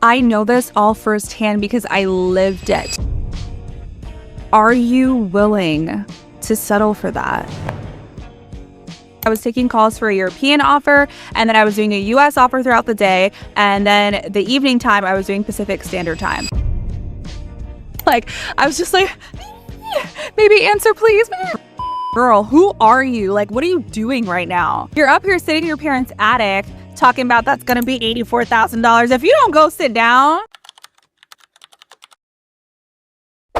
I know this all firsthand because I lived it. Are you willing to settle for that? I was taking calls for a European offer, and then I was doing a US offer throughout the day, and then the evening time I was doing Pacific Standard Time. Like, I was just like, maybe answer please. Girl, who are you? Like, what are you doing right now? You're up here sitting in your parents' attic talking about that's gonna be $84,000 if you don't go sit down.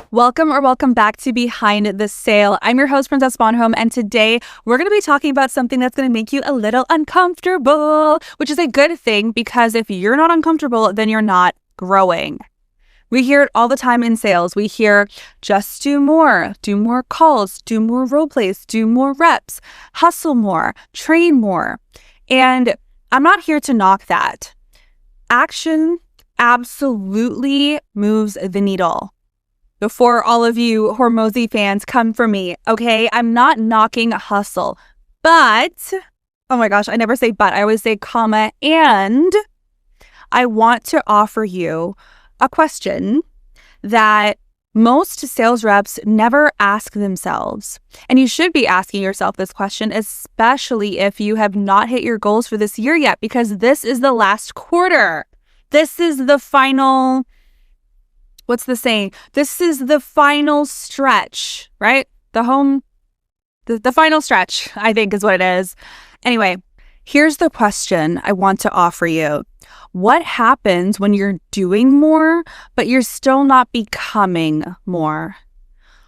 Welcome back to Behind the Sale. I'm your host, Princess Bonhomme, and today we're going to be talking about something that's going to make you a little uncomfortable, which is a good thing because if you're not uncomfortable, then you're not growing. We hear it all the time in sales. We hear just do more calls, do more role plays, do more reps, hustle more, train more. And I'm not here to knock that. Action absolutely moves the needle. Before all of you Hormozi fans come for me, okay? I'm not knocking hustle, but, oh my gosh, I never say but, I always say comma, and I want to offer you a question that most sales reps never ask themselves. And you should be asking yourself this question, especially if you have not hit your goals for this year yet, because this is the last quarter. This is the final... What's the saying? This is the final stretch, right? The final stretch, I think is what it is. Anyway, here's the question I want to offer you. What happens when you're doing more, but you're still not becoming more?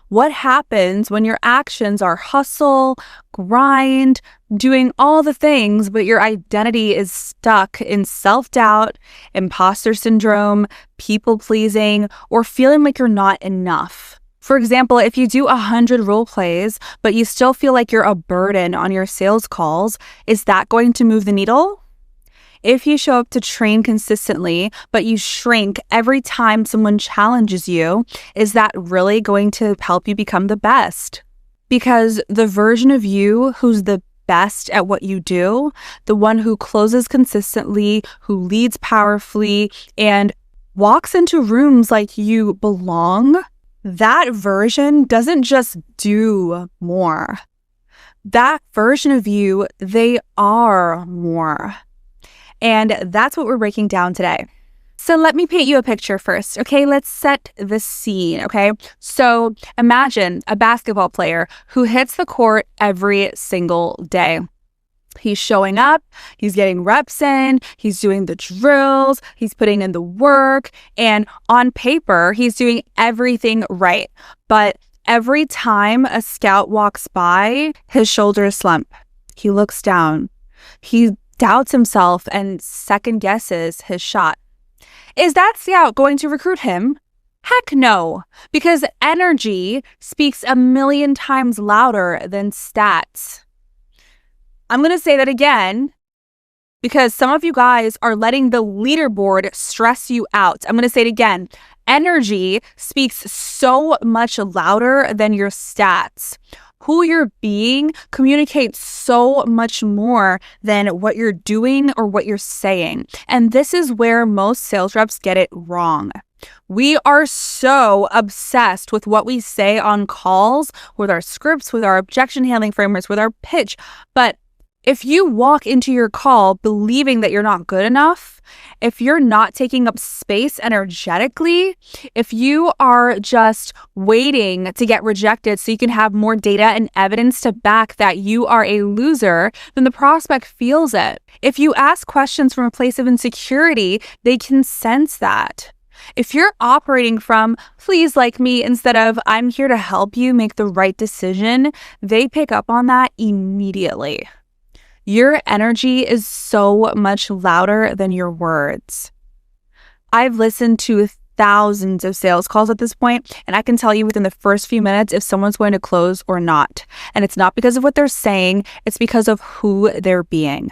What happens when your actions are hustle, grind, doing all the things, but your identity is stuck in self-doubt, imposter syndrome, people-pleasing, or feeling like you're not enough? For example, if you do 100 role plays, but you still feel like you're a burden on your sales calls, is that going to move the needle? If you show up to train consistently, but you shrink every time someone challenges you, is that really going to help you become the best? Because the version of you who's the best at what you do, the one who closes consistently, who leads powerfully, and walks into rooms like you belong, that version doesn't just do more. That version of you, they are more. And that's what we're breaking down today. So let me paint you a picture first, okay? Let's set the scene, okay? So imagine a basketball player who hits the court every single day. He's showing up, he's getting reps in, he's doing the drills, he's putting in the work, and on paper, he's doing everything right. But every time a scout walks by, his shoulders slump. He looks down. He doubts himself and second guesses his shot. Is that scout going to recruit him? Heck no, because energy speaks 1,000,000 times louder than stats. I'm going to say that again because some of you guys are letting the leaderboard stress you out. I'm going to say it again. Energy speaks so much louder than your stats. Who you're being communicates so much more than what you're doing or what you're saying. And this is where most sales reps get it wrong. We are so obsessed with what we say on calls, with our scripts, with our objection handling frameworks, with our pitch. But if you walk into your call believing that you're not good enough, if you're not taking up space energetically, if you are just waiting to get rejected so you can have more data and evidence to back that you are a loser, then the prospect feels it. If you ask questions from a place of insecurity, they can sense that. If you're operating from please like me instead of I'm here to help you make the right decision, they pick up on that immediately. Your energy is so much louder than your words. I've listened to thousands of sales calls at this point, and I can tell you within the first few minutes if someone's going to close or not. And it's not because of what they're saying, it's because of who they're being.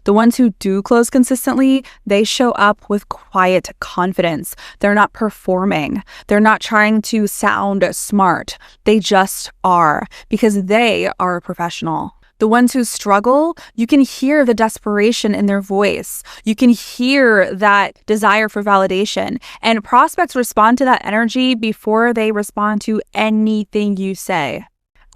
The ones who do close consistently, they show up with quiet confidence. They're not performing. They're not trying to sound smart. They just are because they are a professional. The ones who struggle, you can hear the desperation in their voice. You can hear that desire for validation. And prospects respond to that energy before they respond to anything you say.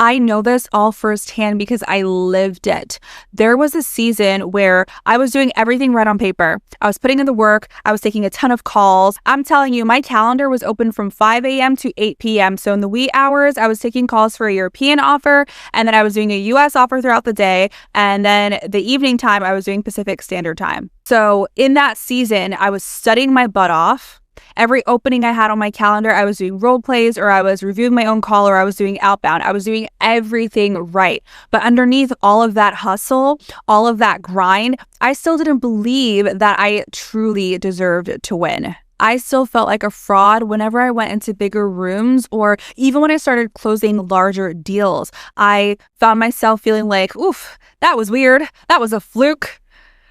I know this all firsthand because I lived it. There was a season where I was doing everything right on paper. I was putting in the work. I was taking a ton of calls. I'm telling you, my calendar was open from 5 a.m. to 8 p.m. So in the wee hours, I was taking calls for a European offer, and then I was doing a US offer throughout the day. And then the evening time, I was doing Pacific Standard Time. So in that season, I was studying my butt off. Every opening I had on my calendar, I was doing role plays, or I was reviewing my own call, or I was doing outbound. I was doing everything right. But underneath all of that hustle, all of that grind, I still didn't believe that I truly deserved to win. I still felt like a fraud whenever I went into bigger rooms, or even when I started closing larger deals. I found myself feeling like, oof, that was weird. That was a fluke.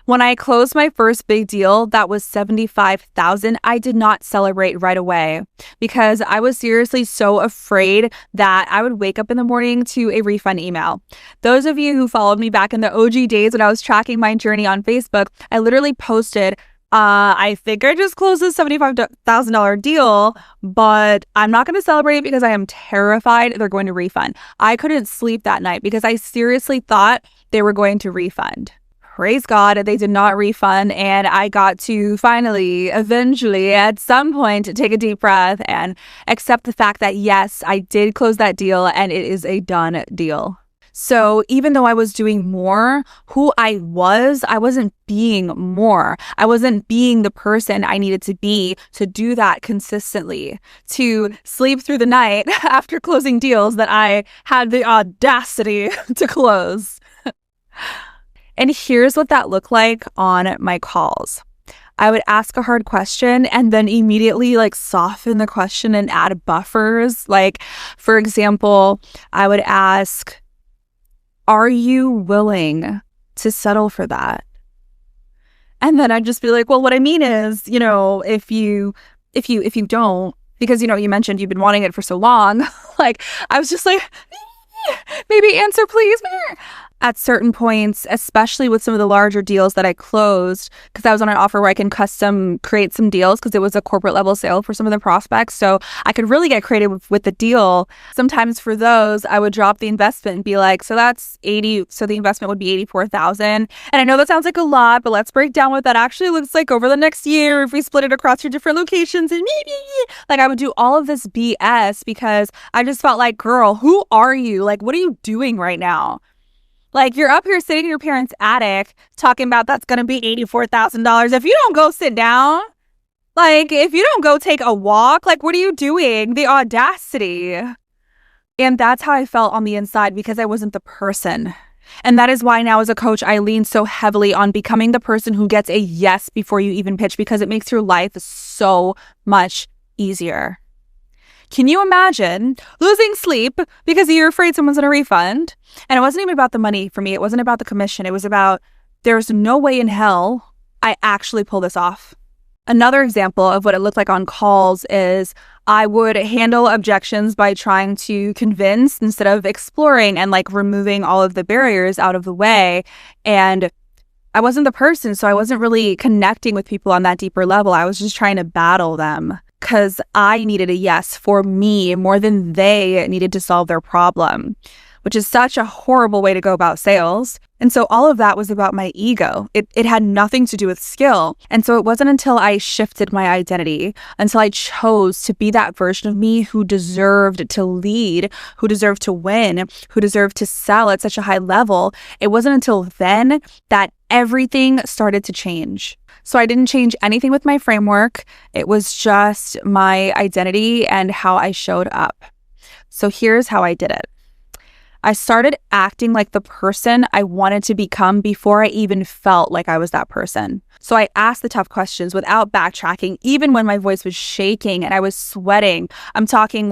When I closed my first big deal, that was $75,000, I did not celebrate right away because I was seriously so afraid that I would wake up in the morning to a refund email. Those of you who followed me back in the OG days when I was tracking my journey on Facebook, I literally posted, I think I just closed this $75,000 deal, but I'm not going to celebrate it because I am terrified they're going to refund. I couldn't sleep that night because I seriously thought they were going to refund. Praise God, they did not refund, and I got to finally, eventually, at some point, take a deep breath and accept the fact that, yes, I did close that deal, and it is a done deal. So even though I was doing more, who I wasn't being more. I wasn't being the person I needed to be to do that consistently, to sleep through the night after closing deals that I had the audacity to close. And here's what that looked like on my calls. I would ask a hard question and then immediately soften the question and add buffers. For example, I would ask, are you willing to settle for that? And then I'd just be like, well, what I mean is, if you don't, because, you mentioned you've been wanting it for so long, I was just like, maybe answer, please. At certain points, especially with some of the larger deals that I closed, because I was on an offer where I can custom create some deals because it was a corporate level sale for some of the prospects. So I could really get creative with the deal. Sometimes for those, I would drop the investment and be like, so that's 80. So the investment would be 84,000. And I know that sounds like a lot, but let's break down what that actually looks like over the next year if we split it across your different locations. And I would do all of this BS because I just felt like, girl, who are you? What are you doing right now? You're up here sitting in your parents' attic talking about that's going to be $84,000. If you don't go sit down, if you don't go take a walk, what are you doing? The audacity. And that's how I felt on the inside because I wasn't the person. And that is why now as a coach, I lean so heavily on becoming the person who gets a yes before you even pitch because it makes your life so much easier. Can you imagine losing sleep because you're afraid someone's going to refund? And it wasn't even about the money for me. It wasn't about the commission. It was about there's no way in hell I actually pull this off. Another example of what it looked like on calls is I would handle objections by trying to convince instead of exploring and removing all of the barriers out of the way. And I wasn't the person, so I wasn't really connecting with people on that deeper level. I was just trying to battle them because I needed a yes for me more than they needed to solve their problem, which is such a horrible way to go about sales. And so all of that was about my ego. It had nothing to do with skill. And so it wasn't until I shifted my identity, until I chose to be that version of me who deserved to lead, who deserved to win, who deserved to sell at such a high level. It wasn't until then that everything started to change. So I didn't change anything with my framework. It was just my identity and how I showed up. So here's how I did it. I started acting like the person I wanted to become before I even felt like I was that person. So I asked the tough questions without backtracking, even when my voice was shaking and I was sweating. I'm talking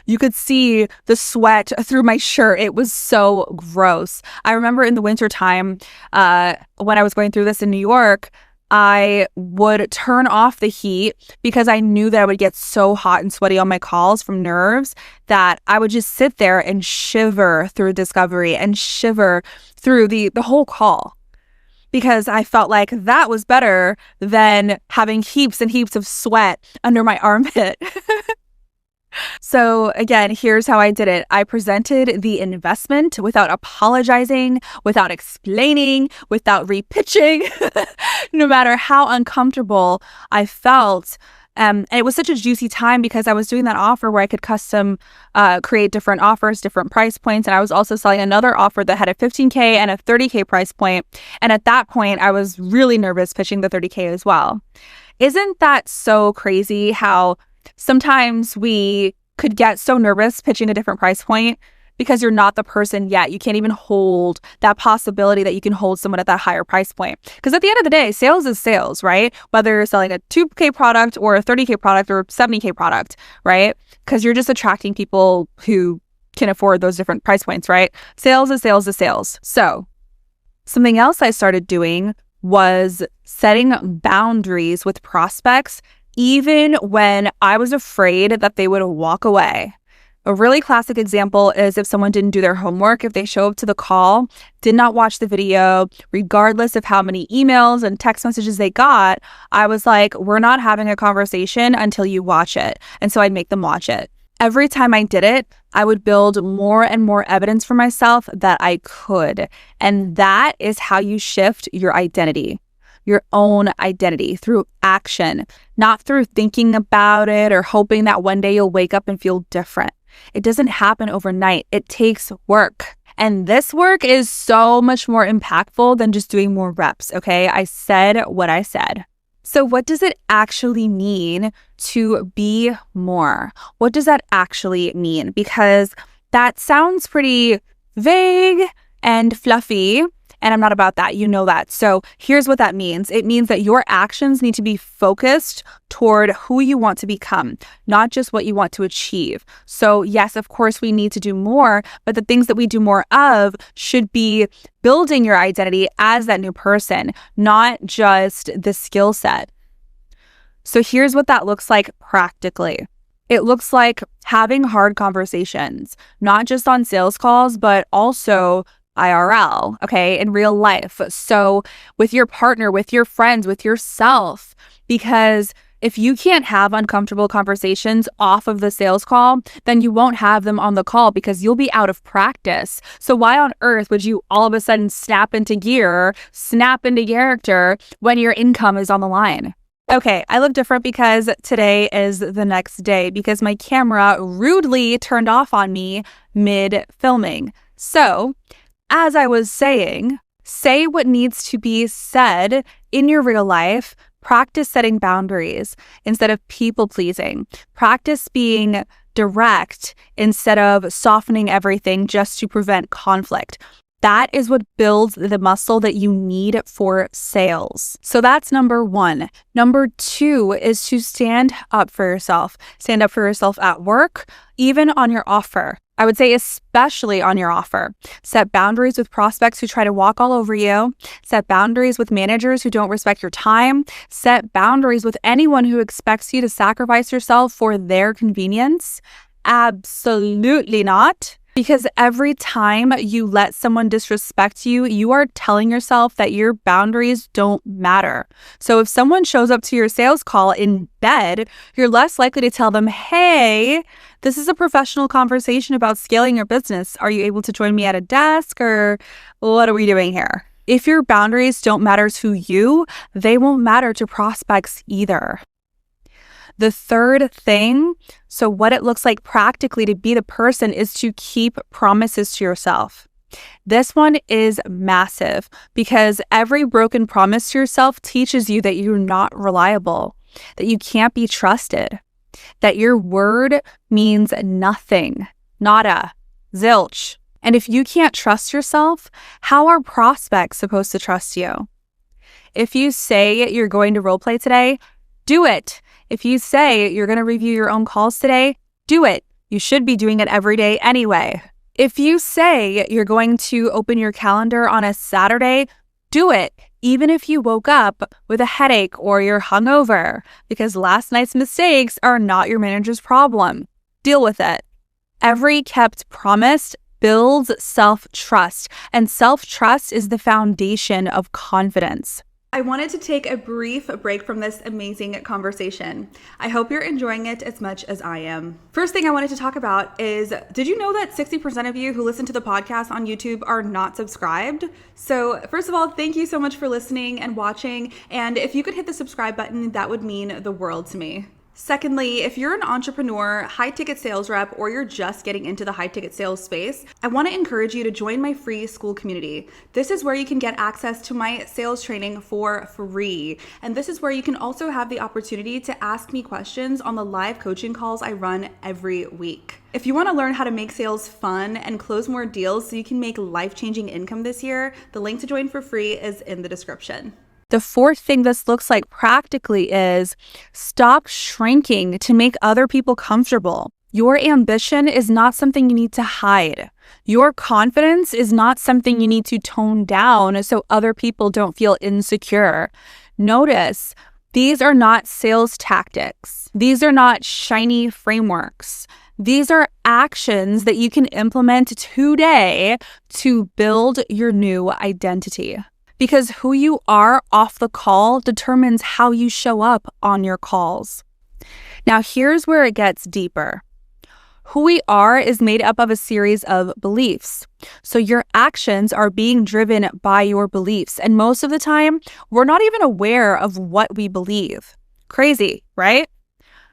you could see the sweat through my shirt. It was so gross. I remember in the wintertime, when I was going through this in New York, I would turn off the heat because I knew that I would get so hot and sweaty on my calls from nerves that I would just sit there and shiver through discovery and shiver through the whole call, because I felt like that was better than having heaps and heaps of sweat under my armpit. So again, here's how I did it. I presented the investment without apologizing, without explaining, without repitching, no matter how uncomfortable I felt. And it was such a juicy time because I was doing that offer where I could custom create different offers, different price points. And I was also selling another offer that had a $15K and a $30K price point. And at that point, I was really nervous pitching the $30K as well. Isn't that so crazy how sometimes we could get so nervous pitching a different price point because you're not the person yet. You can't even hold that possibility that you can hold someone at that higher price point. Because at the end of the day, sales is sales, right? Whether you're selling a 2K product or a 30K product or a 70K product, right? Because you're just attracting people who can afford those different price points, right? Sales is sales is sales. So something else I started doing was setting boundaries with prospects even when I was afraid that they would walk away. A really classic example is if someone didn't do their homework, if they show up to the call, did not watch the video, regardless of how many emails and text messages they got, I was like, we're not having a conversation until you watch it. And so I'd make them watch it. Every time I did it, I would build more and more evidence for myself that I could. And that is how you shift your identity. Your own identity through action, not through thinking about it or hoping that one day you'll wake up and feel different. It doesn't happen overnight. It takes work. And this work is so much more impactful than just doing more reps, okay? I said what I said. So what does it actually mean to be more? What does that actually mean? Because that sounds pretty vague and fluffy. And I'm not about that. You know that. So here's what that means. It means that your actions need to be focused toward who you want to become, not just what you want to achieve. So yes, of course, we need to do more, but the things that we do more of should be building your identity as that new person, not just the skill set. So here's what that looks like practically. It looks like having hard conversations, not just on sales calls, but also IRL, okay, in real life. So with your partner, with your friends, with yourself, because if you can't have uncomfortable conversations off of the sales call, then you won't have them on the call because you'll be out of practice. So why on earth would you all of a sudden snap into gear, snap into character when your income is on the line? Okay, I look different because today is the next day because my camera rudely turned off on me mid-filming. So as I was saying, say what needs to be said in your real life. Practice setting boundaries instead of people-pleasing. Practice being direct instead of softening everything just to prevent conflict. That is what builds the muscle that you need for sales. So that's number one. Number two is to stand up for yourself. Stand up for yourself at work, even on your offer. I would say especially on your offer. Set boundaries with prospects who try to walk all over you. Set boundaries with managers who don't respect your time. Set boundaries with anyone who expects you to sacrifice yourself for their convenience. Absolutely not. Because every time you let someone disrespect you, you are telling yourself that your boundaries don't matter. So if someone shows up to your sales call in bed, you're less likely to tell them, hey, this is a professional conversation about scaling your business. Are you able to join me at a desk, or what are we doing here? If your boundaries don't matter to you, they won't matter to prospects either. The third thing, so what it looks like practically to be the person, is to keep promises to yourself. This one is massive because every broken promise to yourself teaches you that you're not reliable, that you can't be trusted, that your word means nothing, nada, zilch. And if you can't trust yourself, how are prospects supposed to trust you? If you say you're going to roleplay today, do it. If you say you're going to review your own calls today, do it. You should be doing it every day anyway. If you say you're going to open your calendar on a Saturday, do it. even if you woke up with a headache or you're hungover, because last night's mistakes are not your manager's problem. Deal with it. Every kept promise builds self-trust, and self-trust is the foundation of confidence. I wanted to take a brief break from this amazing conversation. I hope you're enjoying it as much as I am. First thing I wanted to talk about is, did you know that 60% of you who listen to the podcast on YouTube are not subscribed? So first of all, thank you so much for listening and watching. And if you could hit the subscribe button, that would mean the world to me. Secondly, if you're an entrepreneur, high-ticket sales rep, or you're just getting into the high-ticket sales space, I want to encourage you to join my free school community. This is where you can get access to my sales training for free. And this is where you can also have the opportunity to ask me questions on the live coaching calls I run every week. If you want to learn how to make sales fun and close more deals so you can make life-changing income this year, the link to join for free is in the description. The fourth thing this looks like practically is stop shrinking to make other people comfortable. Your ambition is not something you need to hide. Your confidence is not something you need to tone down so other people don't feel insecure. Notice, these are not sales tactics. These are not shiny frameworks. These are actions that you can implement today to build your new identity. Because who you are off the call determines how you show up on your calls. Now, here's where it gets deeper. Who we are is made up of a series of beliefs. So your actions are being driven by your beliefs. And most of the time, we're not even aware of what we believe. Crazy, right?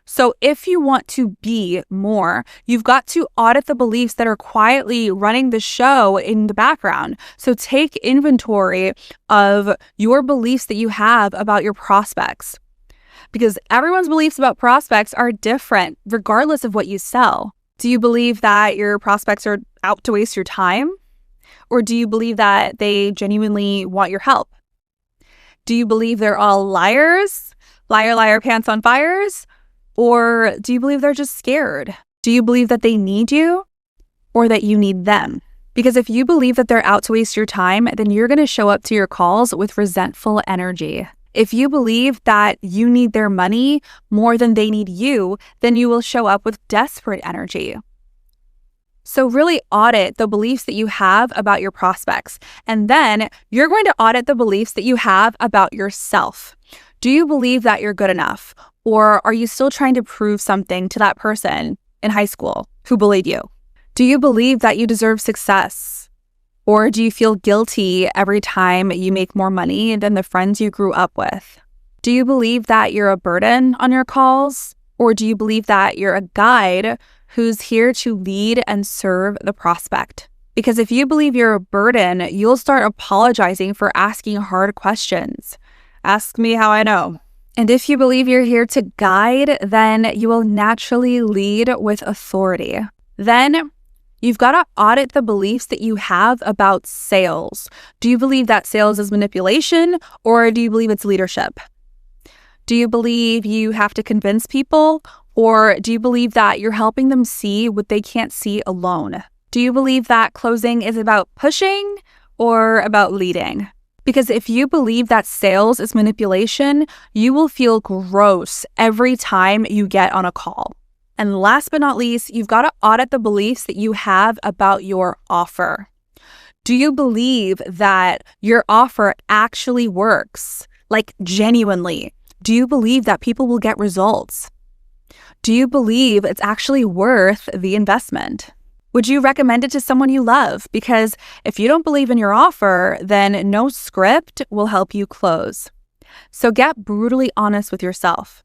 So if you want to be more, you've got to audit the beliefs that are quietly running the show in the background. So take inventory of your beliefs that you have about your prospects, because everyone's beliefs about prospects are different regardless of what you sell. Do you believe that your prospects are out to waste your time? Or do you believe that they genuinely want your help? Do you believe they're all liars? Liar, liar, pants on fires? Or do you believe they're just scared? Do you believe that they need you or that you need them? Because if you believe that they're out to waste your time, then you're going to show up to your calls with resentful energy. If you believe that you need their money more than they need you, then you will show up with desperate energy. So really audit the beliefs that you have about your prospects. And then you're going to audit the beliefs that you have about yourself. Do you believe that you're good enough? Or are you still trying to prove something to that person in high school who bullied you? Do you believe that you deserve success? Or do you feel guilty every time you make more money than the friends you grew up with? Do you believe that you're a burden on your calls? Or do you believe that you're a guide who's here to lead and serve the prospect? Because if you believe you're a burden, you'll start apologizing for asking hard questions. Ask me how I know. And if you believe you're here to guide, then you will naturally lead with authority. Then you've got to audit the beliefs that you have about sales. Do you believe that sales is manipulation, or do you believe it's leadership? Do you believe you have to convince people, or do you believe that you're helping them see what they can't see alone? Do you believe that closing is about pushing or about leading? Because if you believe that sales is manipulation, you will feel gross every time you get on a call. And last but not least, you've got to audit the beliefs that you have about your offer. Do you believe that your offer actually works? Like genuinely? Do you believe that people will get results? Do you believe it's actually worth the investment? Would you recommend it to someone you love? Because if you don't believe in your offer, then no script will help you close. So get brutally honest with yourself.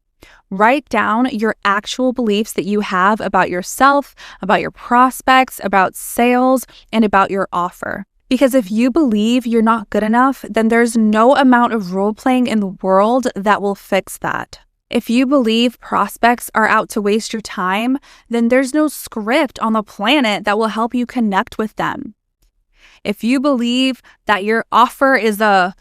Write down your actual beliefs that you have about yourself, about your prospects, about sales, and about your offer. Because if you believe you're not good enough, then there's no amount of role-playing in the world that will fix that. If you believe prospects are out to waste your time, then there's no script on the planet that will help you connect with them. If you believe that your offer is a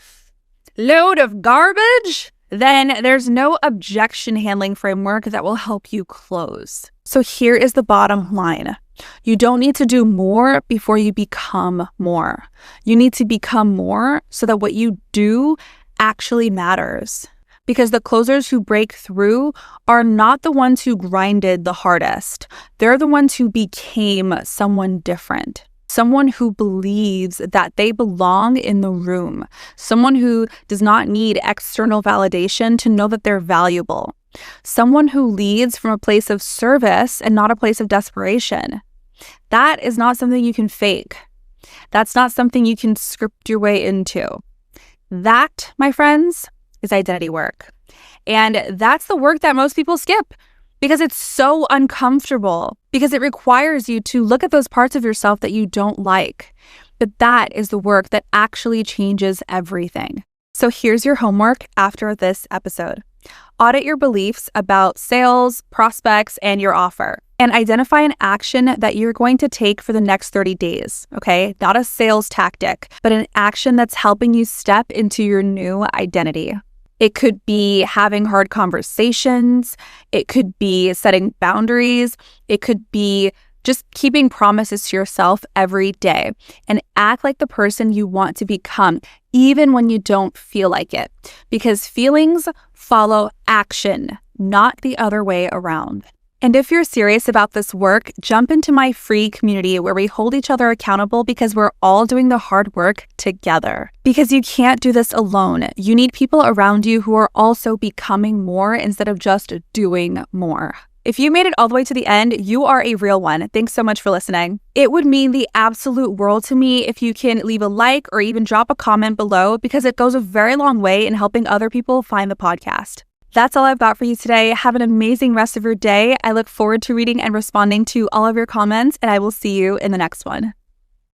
load of garbage, then there's no objection handling framework that will help you close. So here is the bottom line. You don't need to do more before you become more. You need to become more so that what you do actually matters. Because the closers who break through are not the ones who grinded the hardest. They're the ones who became someone different. Someone who believes that they belong in the room. Someone who does not need external validation to know that they're valuable. Someone who leads from a place of service and not a place of desperation. That is not something you can fake. That's not something you can script your way into. That, my friends, is identity work. And that's the work that most people skip because it's so uncomfortable, because it requires you to look at those parts of yourself that you don't like. But that is the work that actually changes everything. So here's your homework after this episode. Audit your beliefs about sales, prospects, and your offer. And identify an action that you're going to take for the next 30 days, okay? Not a sales tactic, but an action that's helping you step into your new identity. It could be having hard conversations. It could be setting boundaries. It could be just keeping promises to yourself every day and act like the person you want to become, even when you don't feel like it. Because feelings follow action, not the other way around. And if you're serious about this work, jump into my free community where we hold each other accountable because we're all doing the hard work together. Because you can't do this alone. You need people around you who are also becoming more instead of just doing more. If you made it all the way to the end, you are a real one. Thanks so much for listening. It would mean the absolute world to me if you can leave a like or even drop a comment below because it goes a very long way in helping other people find the podcast. That's all I've got for you today. Have an amazing rest of your day. I look forward to reading and responding to all of your comments, and I will see you in the next one.